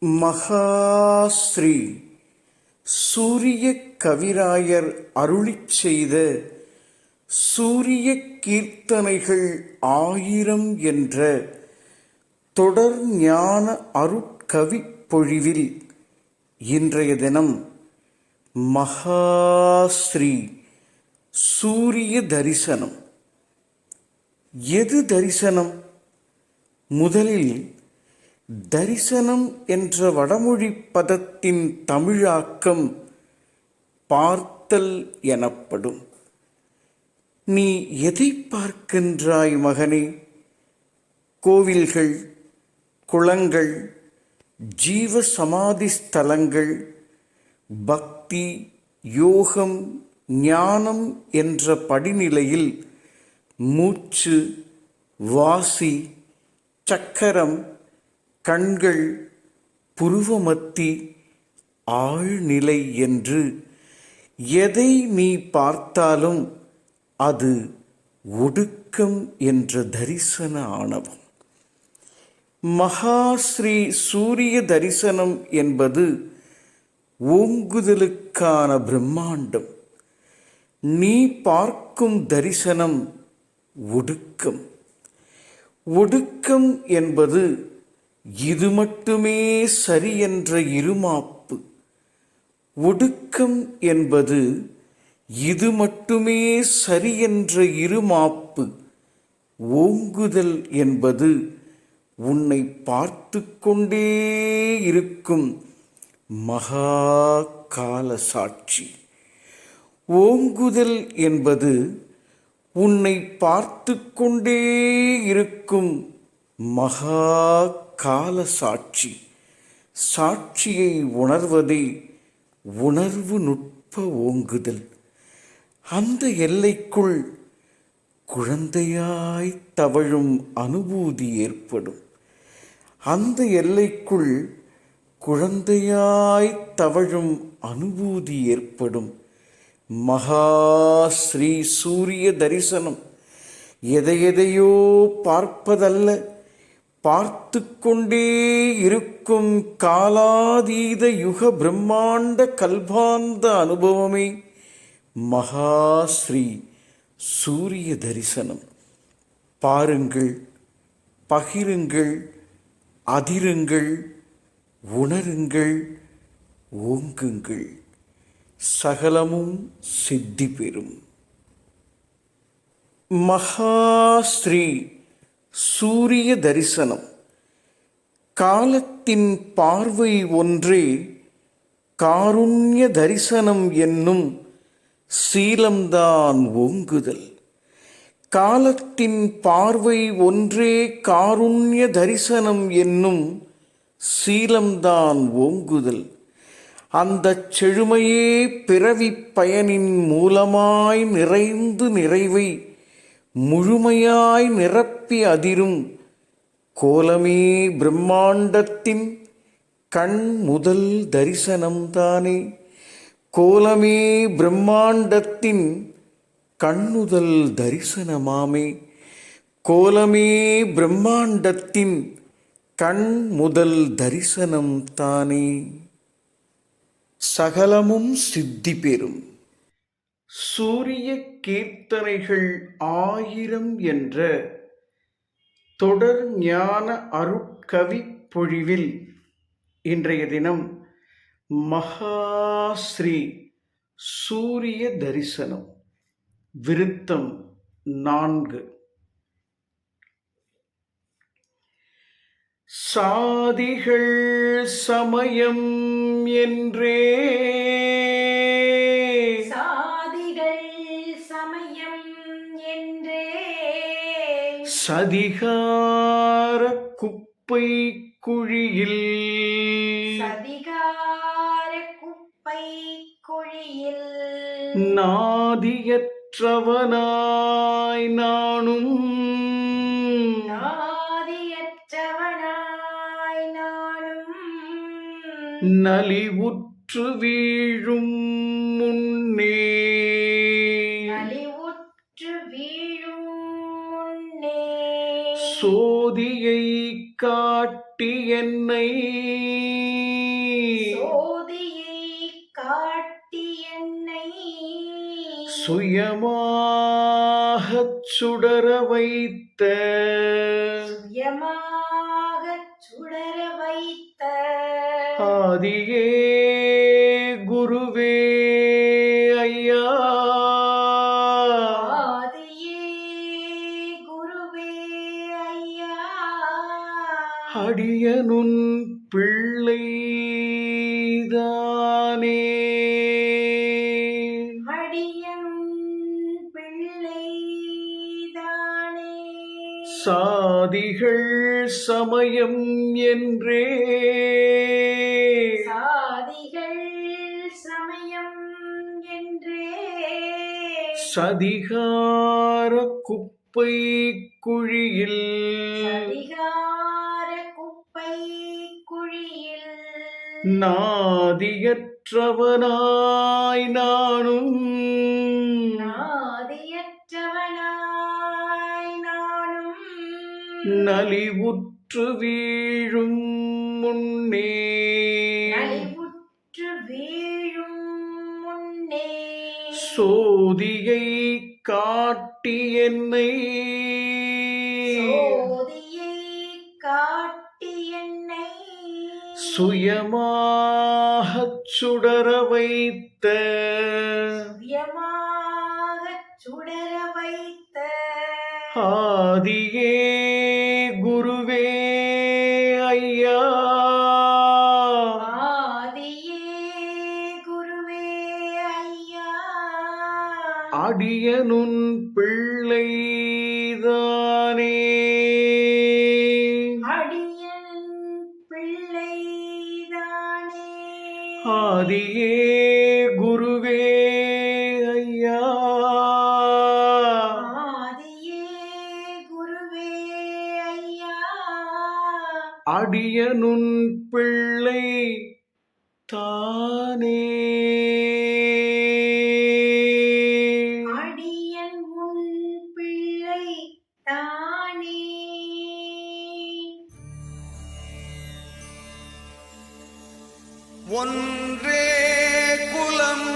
மகாஸ்ரீ சூரிய கவிராயர் அருளிச் செய்த சூரிய கீர்த்தனைகள் 1000 என்ற தொடர் ஞான அருட்கவிப் பொழிவில் இன்றைய தினம் மகாஸ்ரீ சூரிய தரிசனம். எது தரிசனம்? முதலில் தரிசனம் என்ற வடமொழி பதத்தின் தமிழாக்கம் பார்த்தல் எனப்படும். நீ எதை பார்க்கின்றாய் மகனே? கோவில்கள், குளங்கள், ஜீவ சமாதி ஸ்தலங்கள், பக்தி, யோகம், ஞானம் என்ற படிநிலையில் மூச்சு, வாசி, சக்கரம், கண்கள், புருவமத்தி, ஆழ்நிலை என்று எதை நீ பார்த்தாலும் அது ஒடுக்கம் என்ற தரிசன ஆணவம். மகாஸ்ரீ சூரிய தரிசனம் என்பது ஓங்குதலுக்கான பிரம்மாண்டம். நீ பார்க்கும் தரிசனம் ஒடுக்கம். ஒடுக்கம் என்பது இது மட்டுமே சரி என்ற இருமாப்பு. ஒடுக்கம் என்பது இது மட்டுமே சரி என்ற இருமாப்பு. ஓங்குதல் என்பது உன்னை பார்த்து கொண்டே இருக்கும் மகா கால சாட்சி. ஓங்குதல் என்பது உன்னை பார்த்து கொண்டே இருக்கும் மகா கால சாட்சி. சாட்சியை உணர்வதே உணர்வு நுட்ப ஓங்குதல். அந்த எல்லைக்குள் குழந்தையாய் தவழும் அனுபூதி ஏற்படும். அந்த எல்லைக்குள் குழந்தையாய் தவழும் அனுபூதி ஏற்படும். மகாஸ்ரீ சூரிய தரிசனம் எதையெதையோ பார்ப்பதல்ல, பார்த்து கொண்டே இருக்கும் காலாதீத யுக பிரம்மாண்ட கல்பாந்த அனுபவமே மகாஸ்ரீ சூரிய தரிசனம். பாருங்கள், பகிருங்கள், அதிருங்கள், உணருங்கள், ஓங்குங்கள். சகலமும் சித்தி பெறும். மகாஸ்ரீ சூரிய தரிசனம். காலத்தின் பார்வை ஒன்றே காருண்ய தரிசனம் என்னும் சீலம்தான் ஓங்குதல். காலத்தின் பார்வை ஒன்றே காருண்ய தரிசனம் என்னும் சீலம்தான் ஓங்குதல். அந்த செழுமையே பிறவிப் பயனின் மூலமாய் நிறைந்து நிறைவை முழுமையாய் நிரப்பி அதிரும் கோலமே பிரம்மாண்டத்தின் கண் முதல் தரிசனம்தானே. கோலமே பிரம்மாண்டத்தின் கண்ணுதல் தரிசனமாமே. கோலமே பிரம்மாண்டத்தின் கண் முதல் தரிசனம் தானே. சகலமும் சித்தி பெறும். சூரிய கீர்த்தனைகள் 1000 என்ற தொடர் ஞான அருட்கவிப் பொழிவில் இன்றைய தினம் மகாஸ்ரீ சூரிய தரிசனம். விருத்தம் 4. சாதிகள் சமயம் என்றே சதிகார குப்பை குழியில் நாதியற்றவனாய் நானும் நலிவுற்று வீழும் முன்னே சோதியை காட்டி என்னை சுயமாகச் சுடர வைத்த ஆதியே குருவே ஐயா அடியனுன் பிள்ளைதானே சாதிகள் சமயம் என்றே சதிகார குப்பை குழியில் நாதியற்றவனாய் நானும் நலிவுற்று வீழும் முன்னே சோதியை காட்டி என்னை சுயமாகச் சுடர வைத்த ஆதியே குருவே ஐயா அடியனுன் பிள்ளைதானே ஆதியே குருவே ஐயா அடியனுன் பிள்ளை தானே ஒன்றே குலம்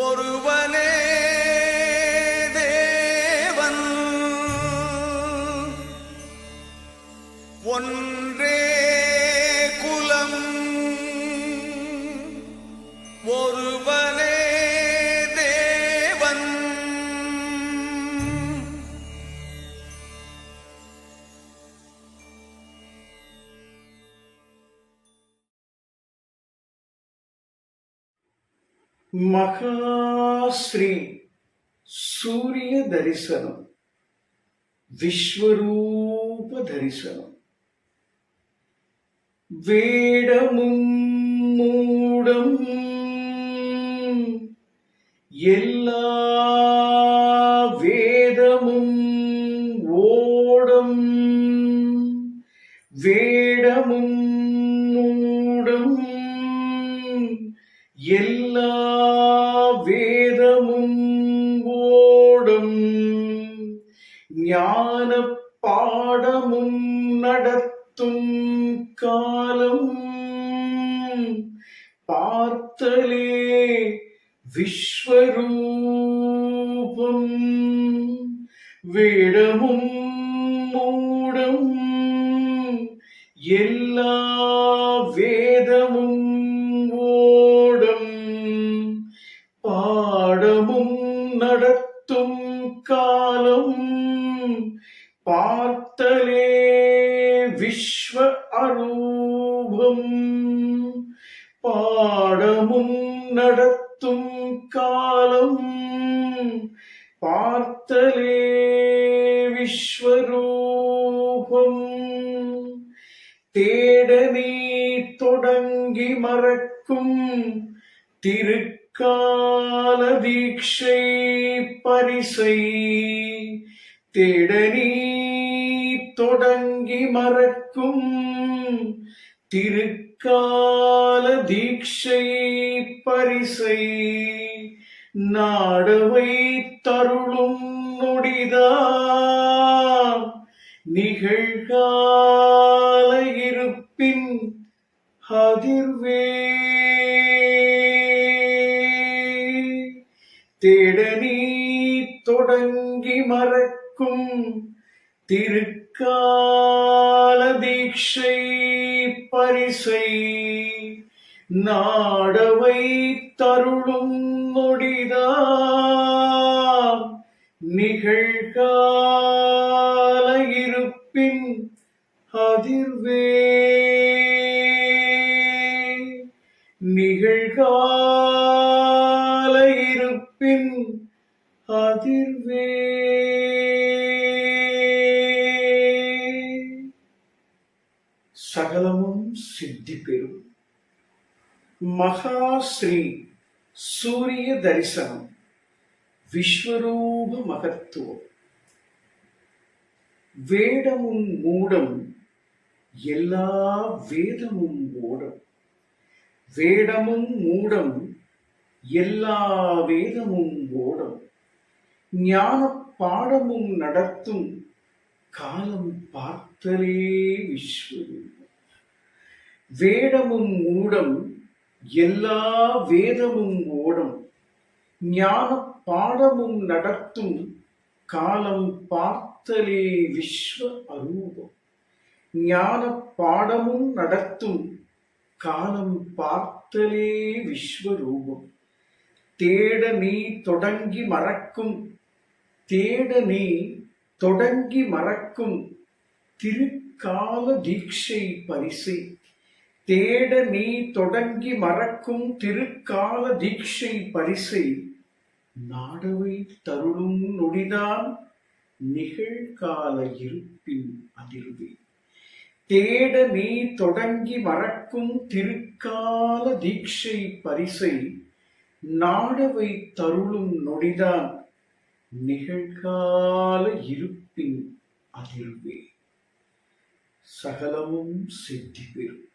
ஒருவனே தேவன் ஒன்றே குலம் ஒருவனே தேவன் மகாஸ்ரீ சூரிய தரிசனம் விஸ்வரூப தரிசனம் வேடமும் மூடம் எல்லா வேதமும் ஓடம் வேடமும் மூடம் எல்லா வேதமும் ஓடும் ஞான பாடமும் நடத்தும் காலம் பார்த்தலே விஸ்வரூபம் வேடமும் மூடம் எல்லா வேதமும் ஓடும் பாடமும் நடத்தும் காலம் பார்த்தலே விஸ்வ அரூபம் பாடமும் நடத்தும் காலம் பார்த்தலே விஸ்வரூபம் தேட நீ தொடங்கி மறக்கும் திருக்கால தீட்சை பரிசை தேட நீ தொடங்கி மறக்கும் திருக்கால தீட்சை பரிசை நாடவை தருளும் நொடிதான் நிகழ்கால இருப்பின் அதிர்வே தொடங்கி மறக்கும் திருக்கால தீட்சை பரிசை நாடவை தருளும் நொடிதான் நிகழ்கால இருப்பின் அதிர்வே நிகழ்கால இருப்பின் அதிர்வே. சகலமும் சித்தி பெறும். மகா ஸ்ரீ சூரிய தரிசனம் விஸ்வரூப மகத்துவம். வேடமும் மூடம் எல்லா வேதமும் ஓடம். வேடமும் மூடம் எல்லா வேதமும் ஓடம். ஞான பாடமும் நடத்தும் காலம் பார்த்தலே விஸ்வரூபம். வேடமும் மூடம் எல்லா வேதமும் ஓடம். ஞான பாடமும் நடத்தும் காலம் பார்த்தலே விஸ்வ அரூபம். ஞான பாடமும் நடத்தும் காலம் பார்த்தலே விஸ்வரூபம். தேட நீ தொடங்கி மறக்கும் தேட நீ தொடங்கி மறக்கும் திருக்கால தீட்சை பரிசை. தேட நீ தொடங்கி மறக்கும் திருக்கால தீட்சை பரிசை நாடவை தருளும் நொடிதான் நிகழ்கால இருப்பின் அதிர்வே. தேட நீ தொடங்கி மறக்கும் திருக்கால தீட்சை பரிசை நாடவை தருளும் நொடிதான் நிகழ்கால இருப்பின் அதிர்வே. சகலமும் சித்தி பெறும்.